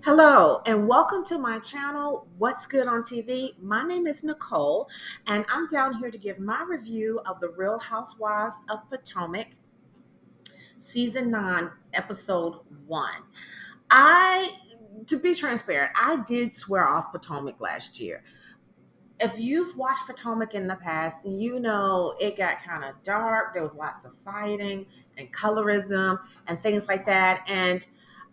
Hello and welcome to my channel, What's Good on TV. My name is Nicole and I'm down here to give my review of the Real Housewives of Potomac, Season 9, Episode 1. I, to be transparent, I did swear off Potomac last year. If you've watched Potomac in the past, then you know it got kind of dark. There was lots of fighting and colorism and things like that. And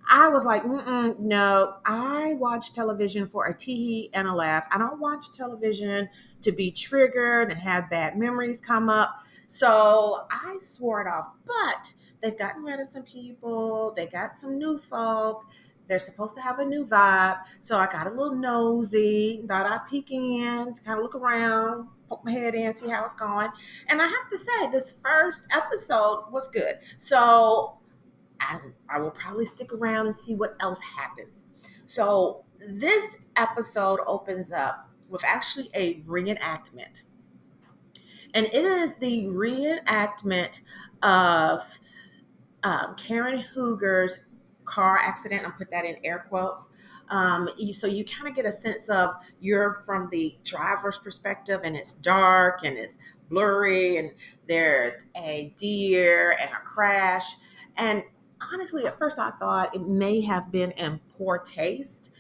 I was like, no, I watch television for a tee and a laugh. I don't watch television to be triggered and have bad memories come up. So I swore it off. But they've gotten rid of some people, they got some new folk. They're supposed to have a new vibe. So I got a little nosy, thought I'd peek in, kind of look around, poke my head in, see how it's going. And I have to say, this first episode was good. So I will probably stick around and see what else happens. So this episode opens up with actually a reenactment. And it is the reenactment of Karen Hooger's car accident. I'll put that in air quotes. So you kind of get a sense of you're from the driver's perspective, and it's dark and it's blurry, and there's a deer and a crash. And honestly, at first I thought it may have been in poor taste.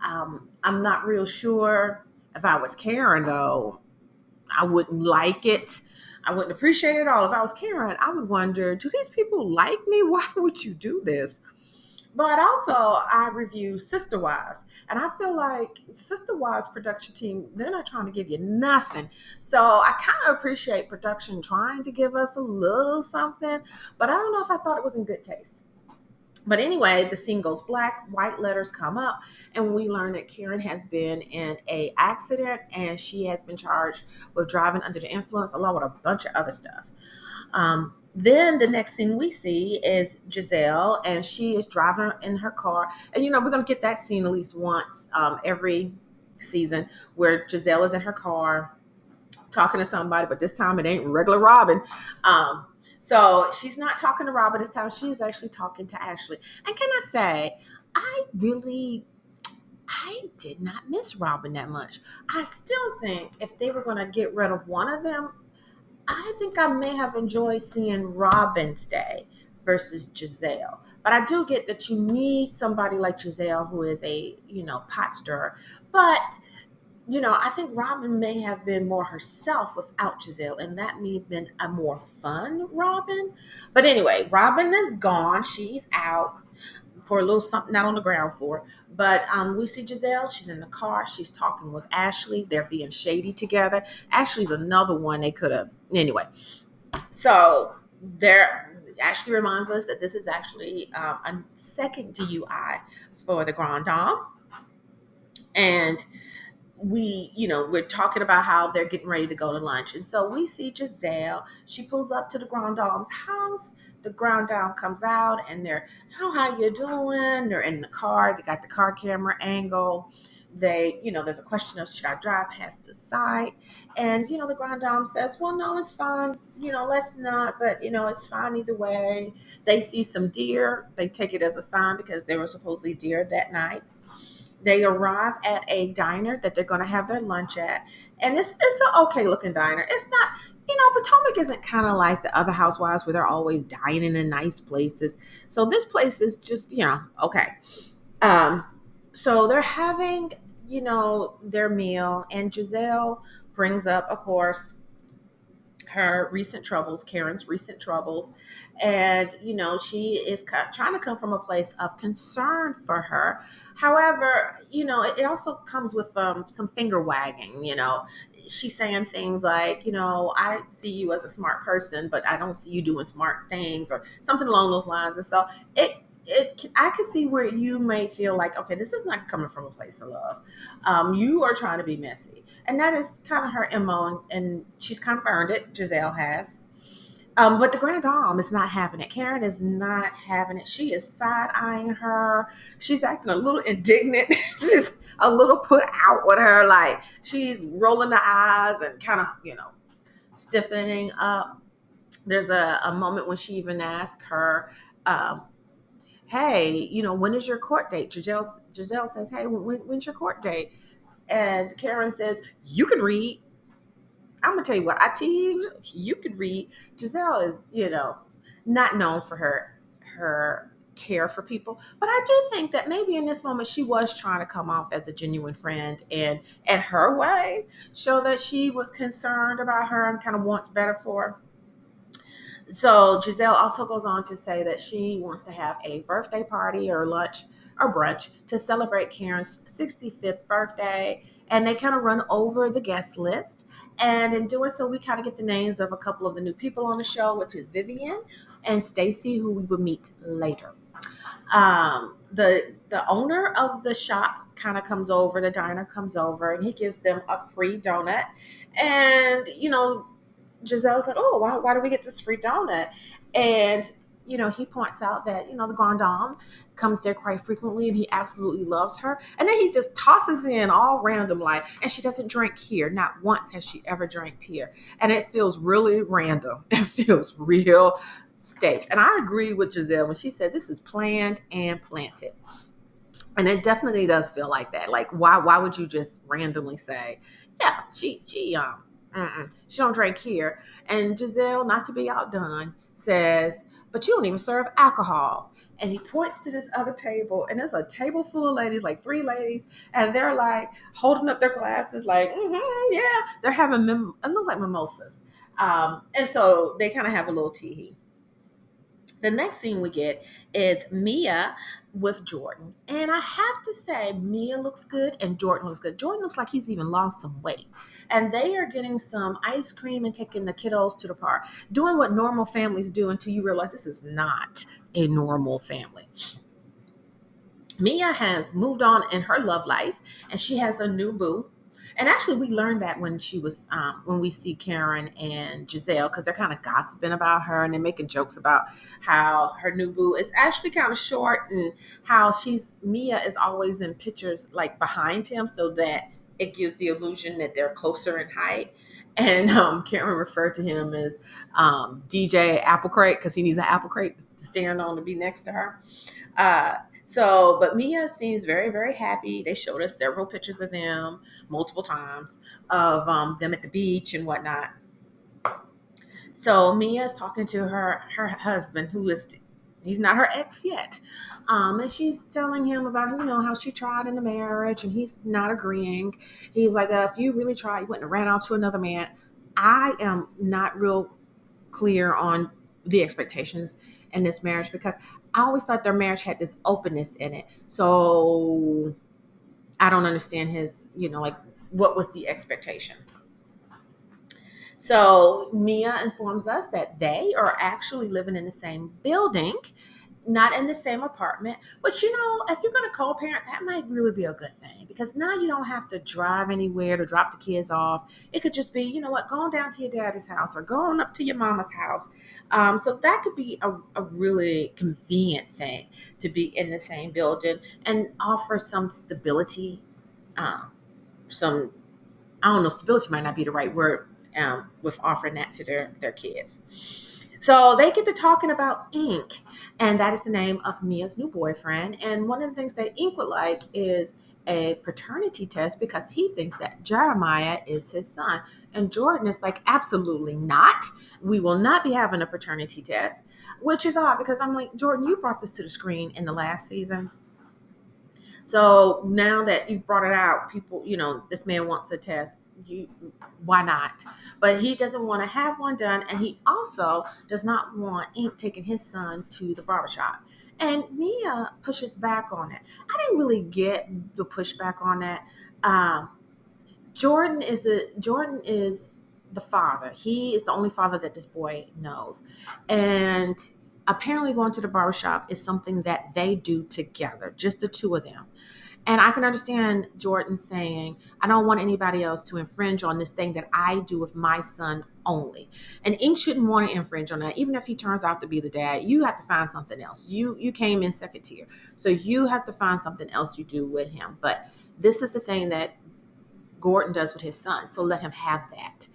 I'm not real sure. If I was Karen, though, I wouldn't like it. I wouldn't appreciate it at all. If I was Karen, I would wonder, do these people like me? Why would you do this? But also, I review Sister Wives, and I feel like Sister Wives production team, they're not trying to give you nothing. So I kind of appreciate production trying to give us a little something, but I don't know if I thought it was in good taste. But anyway, the scene goes black, white letters come up, and we learn that Karen has been in a accident and she has been charged with driving under the influence, along with a bunch of other stuff. Then the next scene we see is Giselle, and she is driving in her car. And we're going to get that scene at least once every season where Giselle is in her car talking to somebody, but this time it ain't regular Robyn. So she's not talking to Robyn this time. She's actually talking to Ashley. And can I say, I did not miss Robyn that much. I still think if they were going to get rid of one of them, I think I may have enjoyed seeing Robyn stay versus Giselle. But I do get that you need somebody like Giselle who is a, pot stirrer. But I think Robyn may have been more herself without Giselle, and that may have been a more fun Robyn. But anyway, Robyn is gone. She's out for a little something out on the ground floor. But we see Giselle. She's in the car. She's talking with Ashley. They're being shady together. Ashley's another one they could have. Anyway, so there. Ashley reminds us that this is actually a second DUI for the Grand Dame. And we're talking about how they're getting ready to go to lunch. And so we see Giselle. She pulls up to the Grand Dame's house. The Grand Dame comes out and they're, how you doing? They're in the car. They got the car camera angle. There's a question of, should I drive past the site? And, the Grand Dame says, well, no, it's fine. Let's not, but, it's fine either way. They see some deer. They take it as a sign because there were supposedly deer that night. They arrive at a diner that they're going to have their lunch at, and it's an okay looking diner. It's not, Potomac isn't kind of like the other housewives where they're always dining in nice places. So this place is just, okay. Um, so they're having, their meal, and Giselle brings up, of course, her recent troubles, Karen's recent troubles. And, she is trying to come from a place of concern for her. However, it also comes with some finger wagging. She's saying things like, I see you as a smart person, but I don't see you doing smart things, or something along those lines. And so I could see where you may feel like, okay, this is not coming from a place of love. You are trying to be messy, and that is kind of her MO, and she's kind of earned it. Giselle has, but the Grand Dame is not having it. Karen is not having it. She is side eyeing her. She's acting a little indignant. She's a little put out with her, like she's rolling the eyes and kind of, stiffening up. There's a moment when she even asked her. hey, when is your court date? Giselle says, hey, when's your court date? And Karen says, you can read. I'm gonna tell you what, I tell you could read. Giselle is, not known for her care for people, but I do think that maybe in this moment she was trying to come off as a genuine friend and, in her way, show that she was concerned about her and kind of wants better for her. So Giselle also goes on to say that she wants to have a birthday party or lunch or brunch to celebrate Karen's 65th birthday. And they kind of run over the guest list. And in doing so, we kind of get the names of a couple of the new people on the show, which is Vivian and Stacy, who we will meet later. The owner of the shop kind of comes over, the diner comes over, and he gives them a free donut. And, Giselle said, "Oh, why do we get this free donut?" And he points out that the Grand Dame comes there quite frequently, and he absolutely loves her. And then he just tosses in all random, like, and she doesn't drink here. Not once has she ever drank here, and it feels really random. It feels real staged. And I agree with Giselle when she said this is planned and planted. And it definitely does feel like that. Like, why would you just randomly say, yeah, she don't drink here. And Giselle, not to be outdone, says, but you don't even serve alcohol. And he points to this other table, and there's a table full of ladies, like three ladies, and they're like holding up their glasses, like, yeah, they're having it look like mimosas. And so they kind of have a little tee. The next scene we get is Mia with Jordan. And I have to say, Mia looks good and Jordan looks good. Jordan looks like he's even lost some weight. And they are getting some ice cream and taking the kiddos to the park, doing what normal families do until you realize this is not a normal family. Mia has moved on in her love life and she has a new boo. And actually, we learned that when we see Karen and Giselle, because they're kind of gossiping about her and they're making jokes about how her new boo is actually kind of short and how Mia is always in pictures like behind him so that it gives the illusion that they're closer in height. And Karen referred to him as DJ Apple Crate because he needs an apple crate to stand on to be next to her. Uh, but Mia seems very, very happy. They showed us several pictures of them multiple times of them at the beach and whatnot. So Mia's talking to her husband, he's not her ex yet. And she's telling him about, how she tried in the marriage and he's not agreeing. He's like, if you really tried, you wouldn't have ran off to another man. I am not real clear on the expectations in this marriage because I always thought their marriage had this openness in it. So I don't understand his, like, what was the expectation? So Mia informs us that they are actually living in the same building, not in the same apartment. But if you're going to co-parent, that might really be a good thing because now you don't have to drive anywhere to drop the kids off. It could just be, going down to your daddy's house or going up to your mama's house. So that could be a really convenient thing to be in the same building and offer some stability. Some I don't know, stability might not be the right word with offering that to their kids. So they get to talking about Ink, and that is the name of Mia's new boyfriend. And one of the things that Ink would like is a paternity test because he thinks that Jeremiah is his son. And Jordan is like, absolutely not. We will not be having a paternity test, which is odd because I'm like, Jordan, you brought this to the screen in the last season. So now that you've brought it out, people, this man wants a test. Why not? But he doesn't want to have one done. And he also does not want Ink taking his son to the barbershop. And Mia pushes back on it. I didn't really get the pushback on that. Jordan is the father. He is the only father that this boy knows. And apparently going to the barbershop is something that they do together, just the two of them. And I can understand Jordan saying, I don't want anybody else to infringe on this thing that I do with my son only. And Ink shouldn't want to infringe on that. Even if he turns out to be the dad, you have to find something else. You came in second tier. So you have to find something else you do with him. But this is the thing that Gordon does with his son. So let him have that.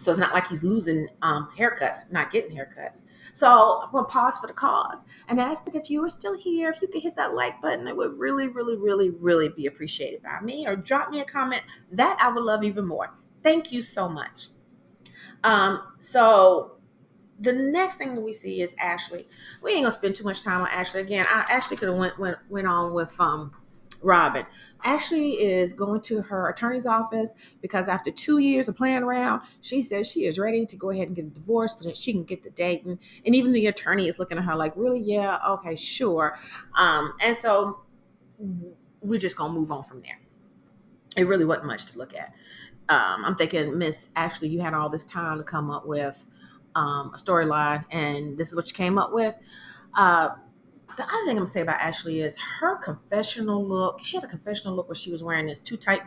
So it's not like he's losing haircuts, not getting haircuts. So I'm going to pause for the cause and ask that if you are still here, if you could hit that like button, it would really, really, really, really be appreciated by me. Or drop me a comment. That I would love even more. Thank you so much. So the next thing that we see is Ashley. We ain't gonna spend too much time on Ashley again. I actually could have went on with Robyn. Ashley is going to her attorney's office because after 2 years of playing around, she says she is ready to go ahead and get a divorce so that she can get to dating. And even the attorney is looking at her like, really? Yeah, okay, sure. And so we're just gonna move on from there. It really wasn't much to look at. I'm thinking, Miss Ashley, you had all this time to come up with a storyline, and this is what you came up with. Uh, the other thing I'm gonna say about Ashley is her confessional look. She had a confessional look where she was wearing this too tight,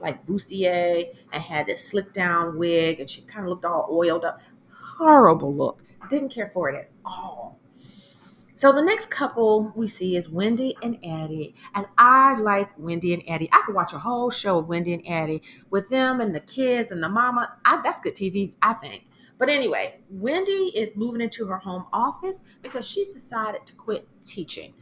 like bustier, and had this slick down wig, and she kind of looked all oiled up. Horrible look. Didn't care for it at all. So the next couple we see is Wendy and Addie. And I like Wendy and Addie. I could watch a whole show of Wendy and Addie with them and the kids and the mama. That's good TV, I think. But anyway, Wendy is moving into her home office because she's decided to quit teaching.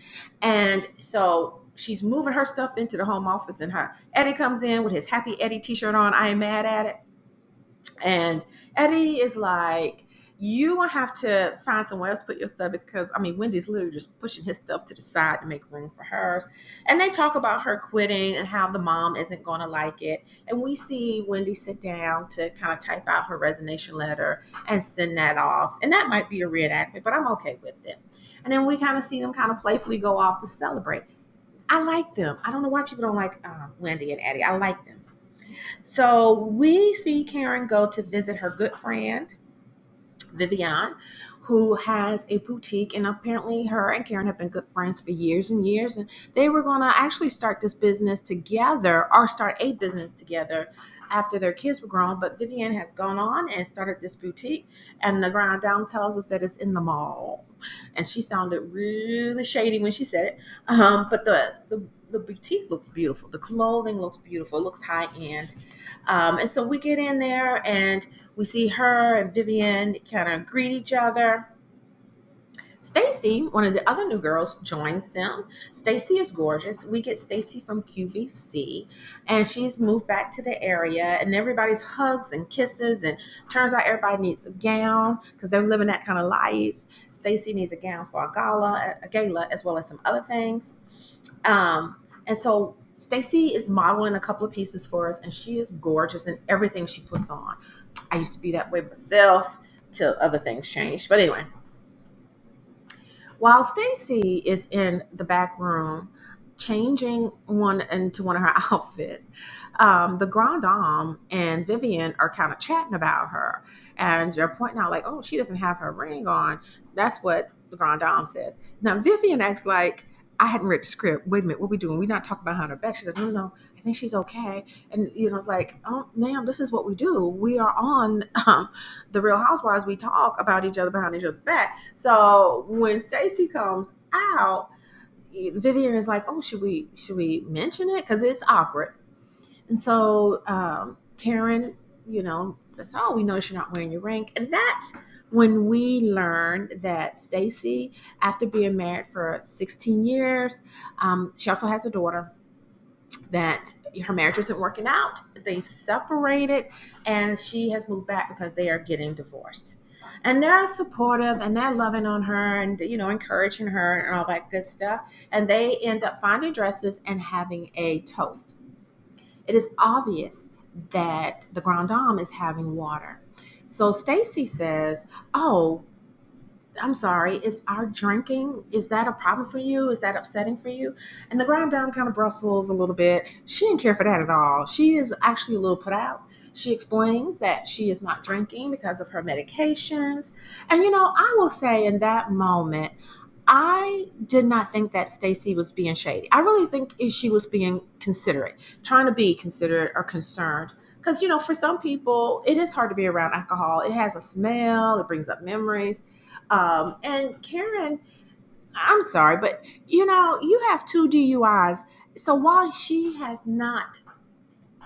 And so she's moving her stuff into the home office, and her Eddie comes in with his Happy Eddie t-shirt on. I ain't mad at it. And Eddie is like, you will have to find somewhere else to put your stuff because, I mean, Wendy's literally just pushing his stuff to the side to make room for hers. And they talk about her quitting and how the mom isn't going to like it. And we see Wendy sit down to kind of type out her resignation letter and send that off. And that might be a reenactment, but I'm okay with it. And then we kind of see them kind of playfully go off to celebrate. I like them. I don't know why people don't like Wendy and Eddie. I like them. So we see Karen go to visit her good friend, Vivian, who has a boutique. And apparently, her and Karen have been good friends for years and years. And they were going to actually start this business together or start a business together after their kids were grown. But Vivian has gone on and started this boutique. And the ground down tells us that it's in the mall. And she sounded really shady when she said it. But the boutique looks beautiful. The clothing looks beautiful. It looks high end. And so we get in there and we see her and Vivian kind of greet each other. Stacy, one of the other new girls, joins them. Stacy is gorgeous. We get Stacy from QVC, and she's moved back to the area, and everybody's hugs and kisses. And turns out everybody needs a gown because they're living that kind of life. Stacy needs a gown for a gala, as well as some other things. And so Stacy is modeling a couple of pieces for us, and she is gorgeous in everything she puts on. I used to be that way myself till other things changed. But anyway, while Stacy is in the back room changing one into one of her outfits, the Grand Dame and Vivian are kind of chatting about her. And they're pointing out, like, oh, she doesn't have her ring on. That's what the Grand Dame says. Now, Vivian acts like, I hadn't read the script. Wait a minute, what we doing? We're not talking about her on her back. She said, no, no, I think she's okay. And, like, oh, ma'am, this is what we do. We are on the Real Housewives. We talk about each other behind each other's back. So when Stacy comes out, Vivian is like, oh, should we mention it? Because it's awkward. And so Karen, says, oh, we notice you're not wearing your ring. And that's when we learned that Stacy, after being married for 16 years, she also has a daughter, that her marriage isn't working out. They've separated, and she has moved back because they are getting divorced. And they're supportive and they're loving on her and, encouraging her and all that good stuff. And they end up finding dresses and having a toast. It is obvious that the Grand Dame is having water. So Stacy says, oh, I'm sorry, is our drinking, is that a problem for you? Is that upsetting for you? And the Grand Dame kind of bristles a little bit. She didn't care for that at all. She is actually a little put out. She explains that she is not drinking because of her medications. And, I will say in that moment, I did not think that Stacy was being shady. I really think she was being considerate, trying to be considerate or concerned. Because, for some people, it is hard to be around alcohol. It has a smell, it brings up memories. And Karen, I'm sorry, but, you have 2 DUIs. So while she has not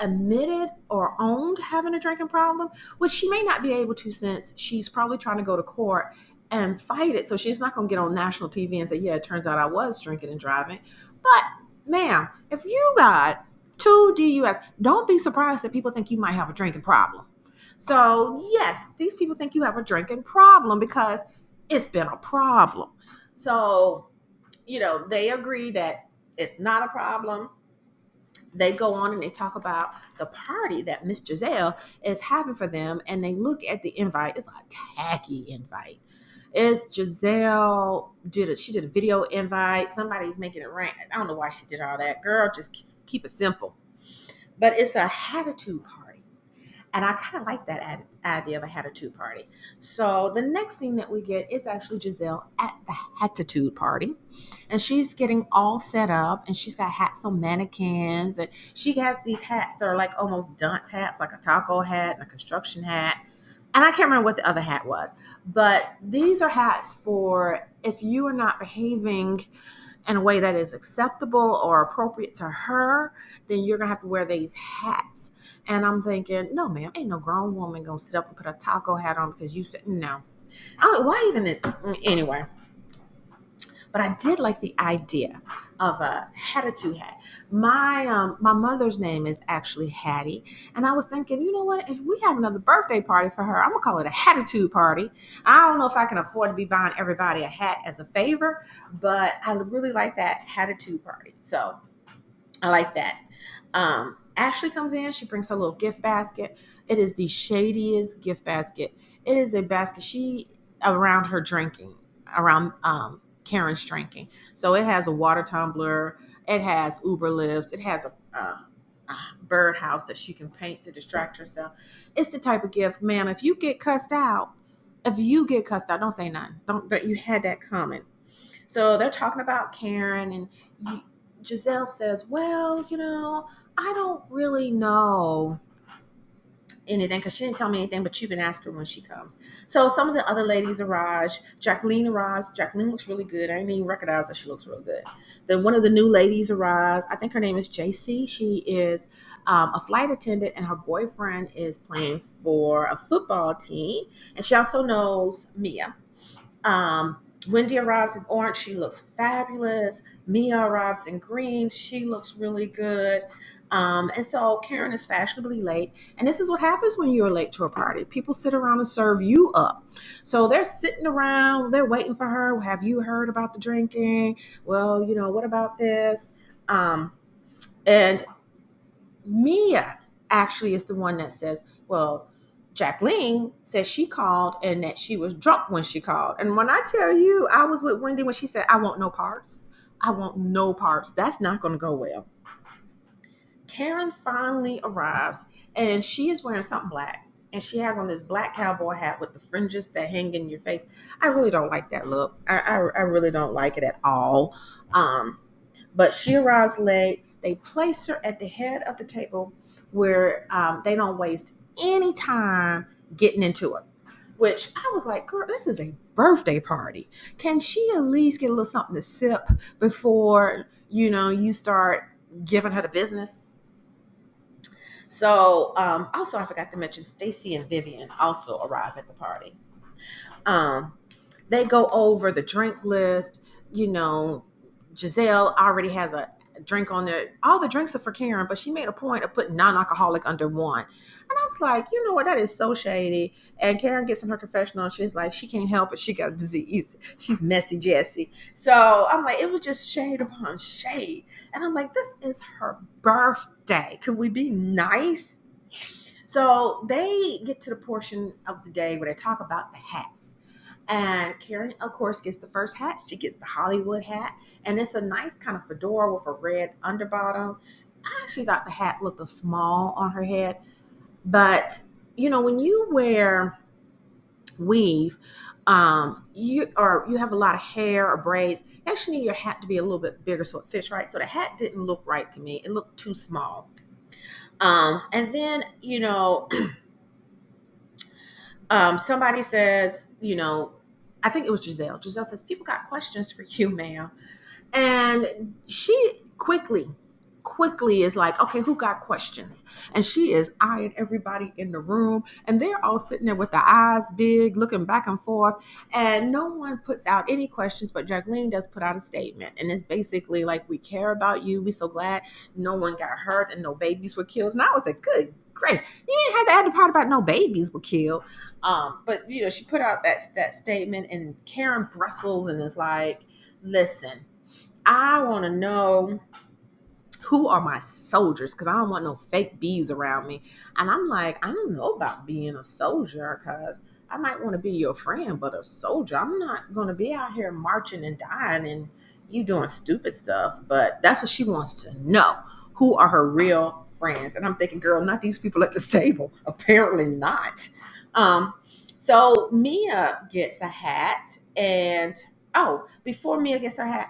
admitted or owned having a drinking problem, which she may not be able to since she's probably trying to go to court and fight it. So she's not going to get on national TV and say, yeah, it turns out I was drinking and driving. But, ma'am, if you got 2 DUS, don't be surprised that people think you might have a drinking problem. So, yes, these people think you have a drinking problem because it's been a problem. So, they agree that it's not a problem. They go on and they talk about the party that Miss Giselle is having for them, and they look at the invite. It's a tacky invite. It's Giselle she did a video invite. Somebody's making it rain. I don't know why she did all that. Girl, just keep it simple. But it's a attitude party. And I kind of like that idea of a attitude party. So the next thing that we get is actually Giselle at the attitude party. And she's getting all set up, and she's got hats on mannequins. And she has these hats that are like almost dunce hats, like a taco hat and a construction hat. And I can't remember what the other hat was. But these are hats for if you are not behaving in a way that is acceptable or appropriate to her, then you're going to have to wear these hats. And I'm thinking, no, ma'am, ain't no grown woman going to sit up and put a taco hat on because you said no. I don't know why even anyway. But I did like the idea of a attitude hat. My mother's name is actually Hattie, and I was thinking, you know what? If we have another birthday party for her, I'm gonna call it a attitude party. I don't know if I can afford to be buying everybody a hat as a favor, but I really like that attitude party. So I like that. Ashley comes in. She brings her little gift basket. It is the shadiest gift basket. It is a basket around her drinking, around Karen's drinking. So it has a water tumbler. It has Uber lifts. It has a birdhouse that she can paint to distract herself. It's the type of gift, ma'am. If you get cussed out, don't say nothing. Don't you had that coming. So they're talking about Karen, and Giselle says, well, I don't really know anything because she didn't tell me anything, but you can ask her when she comes. So some of the other ladies arrive. Jacqueline arrives. Jacqueline looks really good. I didn't even recognize that she looks real good. Then one of the new ladies arrives. I think her name is JC. She is a flight attendant, and her boyfriend is playing for a football team. And she also knows Mia. Wendy arrives in orange. She looks fabulous. Mia arrives in green. She looks really good. And so Karen is fashionably late. And this is what happens when you're late to a party. People sit around and serve you up. So they're sitting around, they're waiting for her. Have you heard about the drinking? Well, what about this? And Mia actually is the one that says, well, Jacqueline says she called and that she was drunk when she called. And when I tell you, I was with Wendy when she said, I want no parts. I want no parts. That's not going to go well. Karen finally arrives, and she is wearing something black. And she has on this black cowboy hat with the fringes that hang in your face. I really don't like that look. I really don't like it at all. But she arrives late. They place her at the head of the table where they don't waste any time getting into it. Which I was like, girl, this is a birthday party. Can she at least get a little something to sip before, you start giving her the business? So also I forgot to mention Stacy and Vivian also arrive at the party. Um, they go over the drink list. Giselle already has a drink on there. All the drinks are for Karen, but she made a point of putting non-alcoholic under one. And I was like, you know what? That is so shady. And Karen gets in her confessional, and she's like, she can't help it. She got a disease. She's messy Jessie. So I'm like, it was just shade upon shade. And I'm like, this is her birthday. Could we be nice? So they get to the portion of the day where they talk about the hats. And Karen, of course, gets the first hat. She gets the Hollywood hat. And it's a nice kind of fedora with a red underbottom. I actually thought the hat looked a small on her head. But, when you wear weave, you have a lot of hair or braids, you actually need your hat to be a little bit bigger so it fits right. So the hat didn't look right to me. It looked too small. And then, somebody says, I think it was Giselle. Giselle says, people got questions for you, ma'am. And she quickly quickly is like, okay, who got questions? And she is eyeing everybody in the room, and they're all sitting there with their eyes big, looking back and forth, and no one puts out any questions, but Jacqueline does put out a statement, and it's basically like, we care about you. We so glad no one got hurt and no babies were killed. And I was like, good, great. You didn't have to add the part about no babies were killed. But she put out that statement, and Karen Brussels, and is like, listen, I want to know who are my soldiers, because I don't want no fake bees around me. And I'm like, I don't know about being a soldier, because I might want to be your friend, but a soldier, I'm not going to be out here marching and dying and you doing stupid stuff. But that's what she wants to know. Who are her real friends? And I'm thinking, girl, not these people at this table. Apparently not. Um, so Mia gets a hat, and before Mia gets her hat,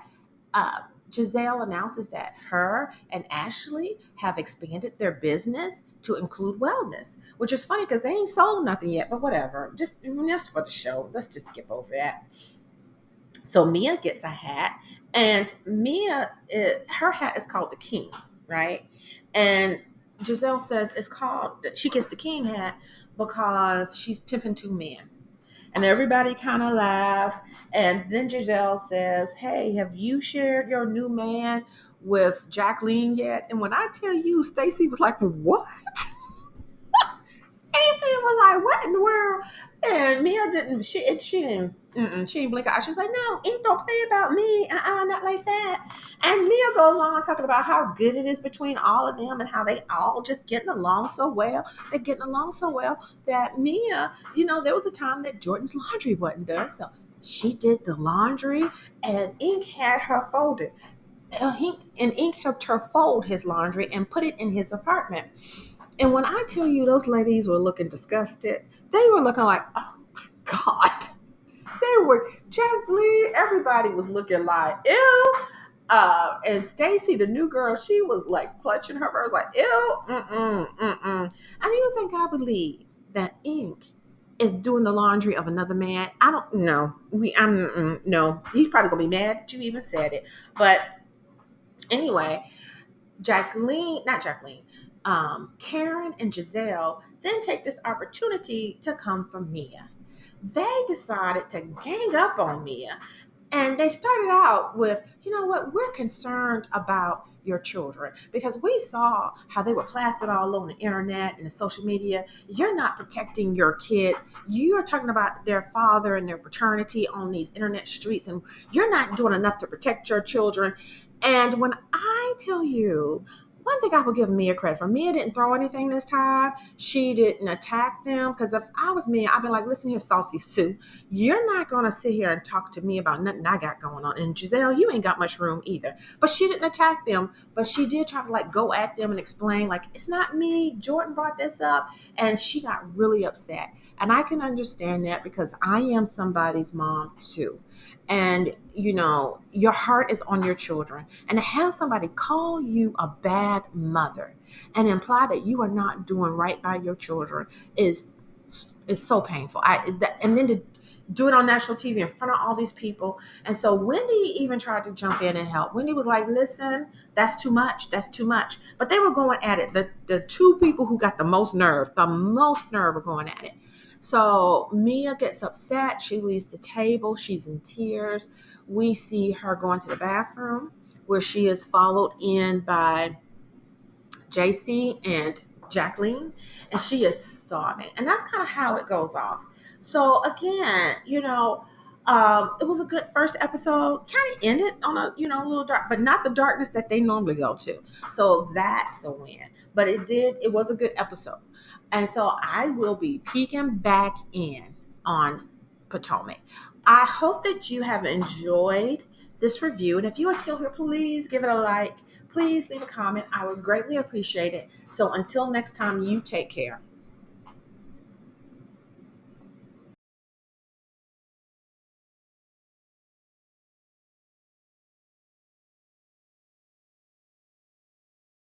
uh, Giselle announces that her and Ashley have expanded their business to include wellness, which is funny because they ain't sold nothing yet, but whatever. Just that's for the show. Let's just skip over that. So Mia gets a hat, and her hat is called the King, right? And Giselle says she gets the King hat because she's pimping two men. And everybody kind of laughs. And then Giselle says, hey, have you shared your new man with Jacqueline yet? And when I tell you, Stacy was like, what? Stacey was like, "What in the world?" And Mia didn't. She didn't blink her eye. She's like, "No, ink don't play about me. Not like that." And Mia goes on talking about how good it is between all of them and how they all just getting along so well. They're getting along so well that Mia, there was a time that Jordan's laundry wasn't done, so she did the laundry, and Ink had her folded. And Ink helped her fold his laundry and put it in his apartment. And when I tell you those ladies were looking disgusted, they were looking like, oh my God. They were, Jacqueline, everybody was looking like, ew. And Stacy, the new girl, she was like clutching her pearls like, ew, mm-mm. I don't think I believe that Ink is doing the laundry of another man. I don't know. No. He's probably going to be mad that you even said it. But anyway, Karen and Giselle then take this opportunity to come for Mia. They decided to gang up on Mia, and they started out with, you know what, we're concerned about your children because we saw how they were plastered all over the internet and the social media. You're not protecting your kids. You're talking about their father and their paternity on these internet streets, and you're not doing enough to protect your children. And when I tell you, one thing I will give Mia credit for, Mia didn't throw anything this time. She didn't attack them. Because if I was Mia, I'd be like, listen here, Saucy Sue. You're not going to sit here and talk to me about nothing I got going on. And Giselle, you ain't got much room either. But she didn't attack them. But she did try to like go at them and explain, like, it's not me. Jordan brought this up. And she got really upset. And I can understand that because I am somebody's mom too. And, your heart is on your children. And to have somebody call you a bad mother and imply that you are not doing right by your children is so painful. And then to do it on national TV in front of all these people. And so Wendy even tried to jump in and help. Wendy was like, listen, that's too much. That's too much. But they were going at it. The two people who got the most nerve are going at it. So Mia gets upset. She leaves the table. She's in tears. We see her going to the bathroom where she is followed in by JC and Jacqueline, and she is sobbing. And that's kind of how it goes off. So again, it was a good first episode. Kind of ended on a little dark, but not the darkness that they normally go to. So that's a win. But it was a good episode. And so I will be peeking back in on Potomac. I hope that you have enjoyed this review. And if you are still here, please give it a like. Please leave a comment. I would greatly appreciate it. So until next time, you take care.